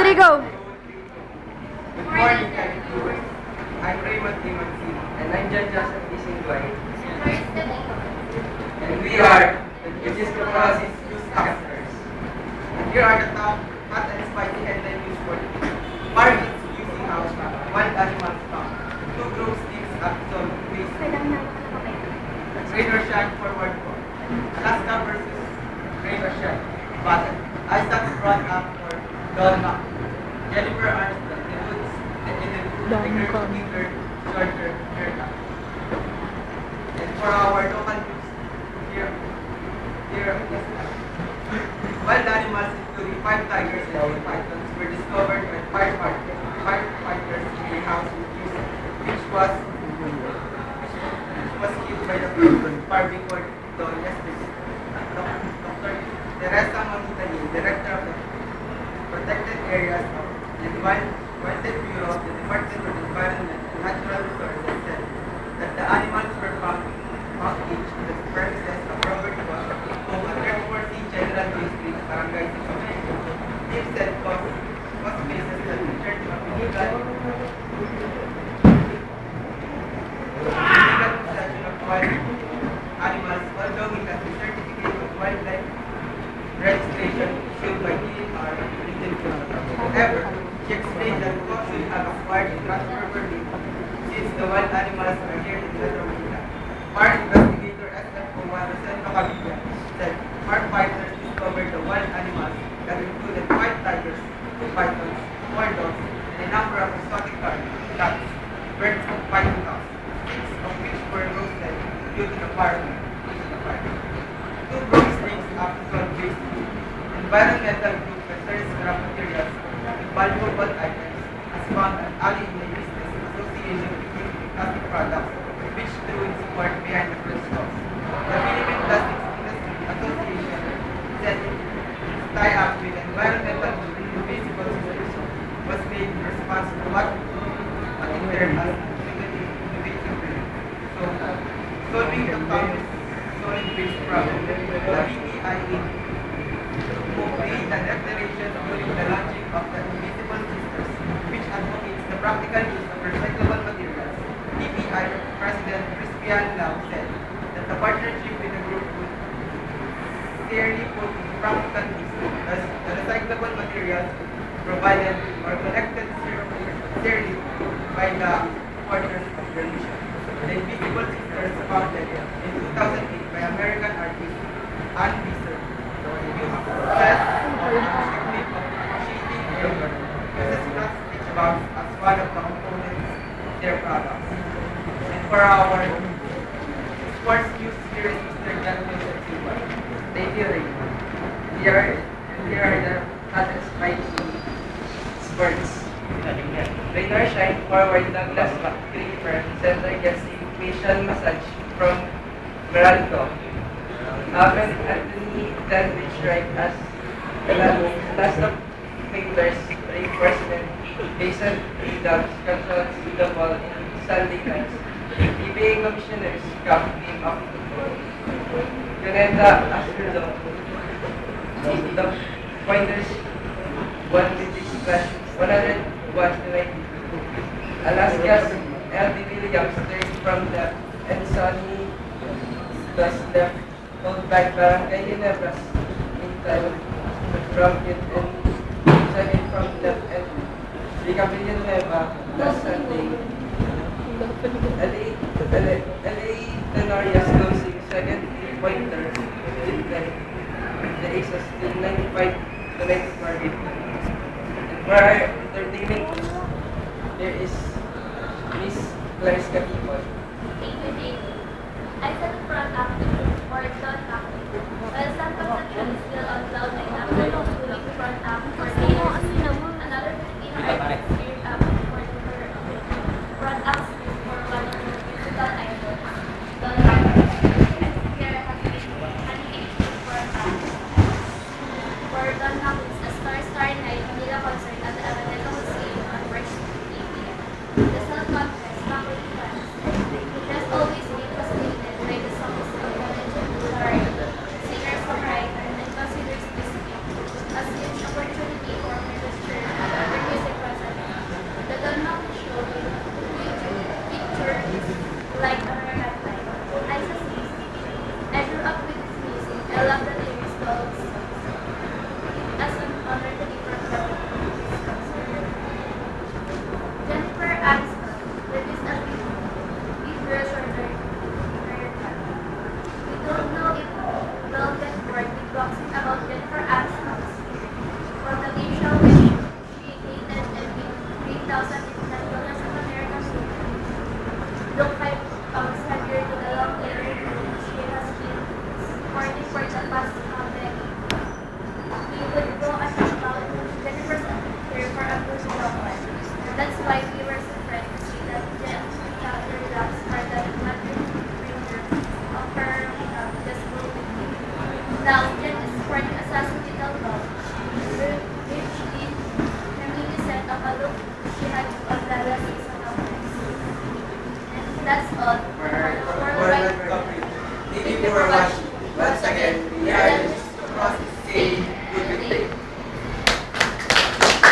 3, go! Good morning, viewers. I'm Raymond Timonsi, and I'm John Joseph Isingway. And we are the Discoveries Newscasters. And here are the top hot and spicy headline news for today. Markets using house wild animal stock. Two groups sticks up to base. Trader Shack forward for Alaska versus Trader Shack battle. Isaac brought up for Don Mack. Jennifer Armstrong debuts the Tiger shorter haircut. And for our local news, here wild animals including 5 tigers and 8 pythons were discovered by firefighters in a house in Houston, which was killed by the fire before dawn yesterday. Dr. Teresa Mamutani, director of the Protected Areas of the Wildlife Bureau of the Department of Environment and Natural Resources, said that the animals were found caged in the premises of Robert Wash, 240 General J Street, Barangay Sicomeco. He said cause basis that the Church of illegal possession of wild animals, although it has a certificate of wildlife registration issued by DNR. However, she explained that Cox should have acquired a transfer permit since the wild animals are here in Metro Manila. Park investigator SFO Rosendo Cavilla said firefighters discovered the wild animals that included 5 tigers, 2 pythons, 4 dogs, and a number of exotic cats, birds, and python dogs, 6 of which were roasted due to the fire. 2 broke strings up to solve waste. Environmental group concerns scrap materials with valuable items as found at Ali in the Business Association with plastic products, which threw its support behind the first cause. The Philippine Plastics Industry Association said its tie-up with environmental group Invisible Systems was made in response to what it termed as innovative. So, solving the country's solid waste problem, the BPIA made a declaration during the launching of the Invisible Systems, which advocates the practical use of recyclable materials. BPI President Crispian Lau said that the partnership with the group would clearly put into practical use the recyclable materials provided or collected sincerely by the supporters of the mission. The Invisible Sisters, founded in 2008 by American artist Ann Visser, used stress technique of shading paper, uses plastic bags as one of the components of their products. And for our sports news, here is Mr. John Joseph Silva. Thank you, Raymond. Here are the hottest spicy sports. Radar Shine Forward Douglas Creeper Center gets a facial massage from Meralco. Anthony Danbridge right as the last of Fingers reinforcement Jason Redux controls the ball in Sunday nights. PBA Commissioners Cup game of Cuneta Asperdo. The pointers 101 to 92. Alaska's LD Williams third from left and Sonny does left. Hold back Barangay Ginebras in time from it and second from left and Rica Villanueva last Sunday. LA Tenorias closing second 3-pointer with the Aces still 95 to 94. And for our entertainment, there is Miss Clarice Catipon. Thank you, David. I set the front after or done after. While some consumption is still on cloud nine after including front up for days, another 15 items geared up for front ups for one of the musical idols. Don Ramos. There has been an age for Don Ramos, a Star Night Manila concert at the Araneta Museum on March 18. The self-confessed faculty fans she had umbrellas